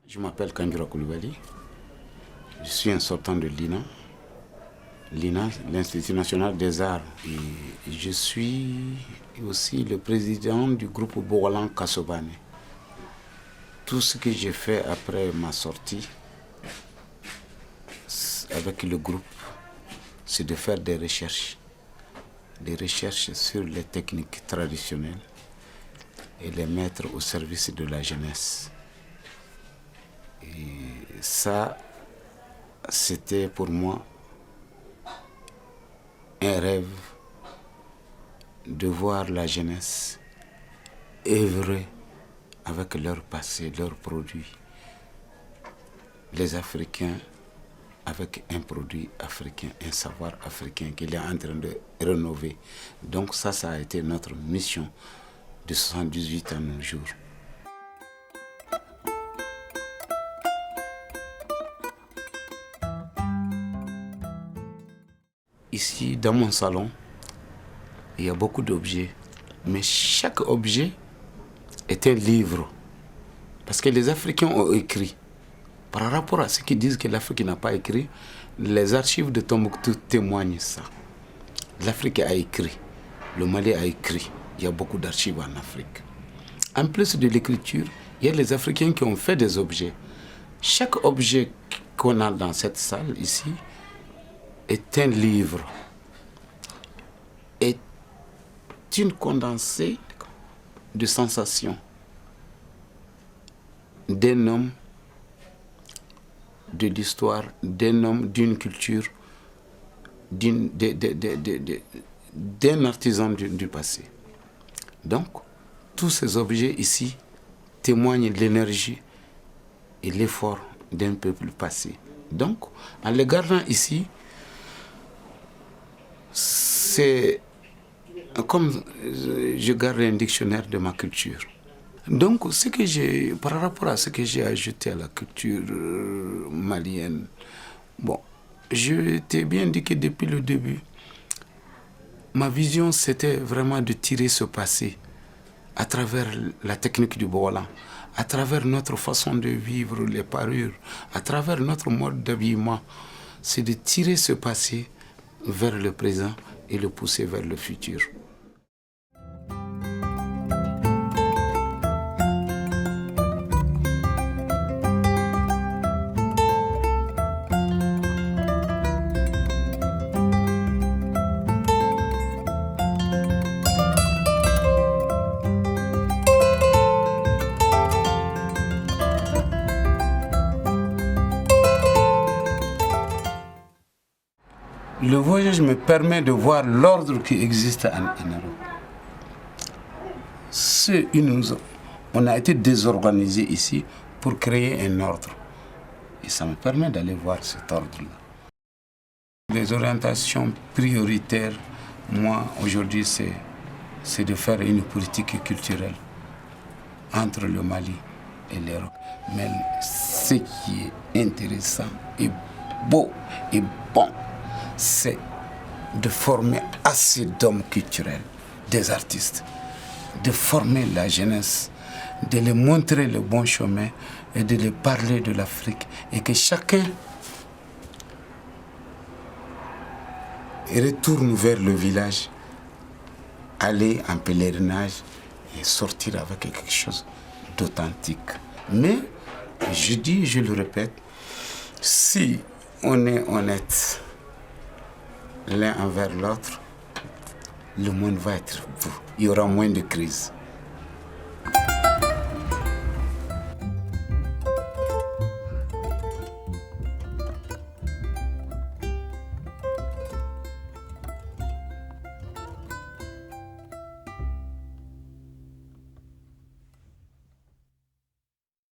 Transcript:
Je m'appelle Kandjura Koulibaly. Je suis un sortant de l'INA. L'INA, l'Institut national des arts. Et je suis aussi le président du groupe Bogolan Kassobane. Tout ce que j'ai fait après ma sortie avec le groupe, c'est de faire des recherches sur les techniques traditionnelles et les mettre au service de la jeunesse. Et ça, c'était pour moi un rêve de voir la jeunesse œuvrer avec leur passé, leurs produits. Les Africains avec un produit africain, un savoir africain qu'il est en train de rénover. Donc ça a été notre mission de 78 à nos jours. Ici, dans mon salon, il y a beaucoup d'objets. Mais chaque objet est un livre. Parce que les Africains ont écrit. Par rapport à ceux qui disent que l'Afrique n'a pas écrit, les archives de Tombouctou témoignent ça. L'Afrique a écrit. Le Mali a écrit. Il y a beaucoup d'archives en Afrique. En plus de l'écriture, il y a les Africains qui ont fait des objets. Chaque objet qu'on a dans cette salle ici est un livre, est une condensée de sensations d'un homme, de l'histoire, d'un homme, d'une culture, d'un artisan du passé. Donc, tous ces objets ici témoignent de l'énergie et l'effort d'un peuple passé. Donc, en les gardant ici, c'est comme je garde un dictionnaire de ma culture. Donc, par rapport à ce que j'ai ajouté à la culture malienne, bon, je t'ai bien dit que depuis le début, ma vision c'était vraiment de tirer ce passé à travers la technique du Bogolan, à travers notre façon de vivre les parures, à travers notre mode d'habillement. C'est de tirer ce passé vers le présent et le pousser vers le futur. Le voyage me permet de voir l'ordre qui existe en Europe. On a été désorganisé ici pour créer un ordre. Et ça me permet d'aller voir cet ordre-là. Les orientations prioritaires, moi, aujourd'hui, c'est de faire une politique culturelle entre le Mali et l'Europe. Mais ce qui est intéressant et beau et bon, c'est de former assez d'hommes culturels, des artistes, de former la jeunesse, de les montrer le bon chemin et de les parler de l'Afrique et que chacun retourne vers le village, aller en pèlerinage et sortir avec quelque chose d'authentique. Mais, je dis, je le répète, si on est honnête l'un envers l'autre, le monde va être beau. Il y aura moins de crises.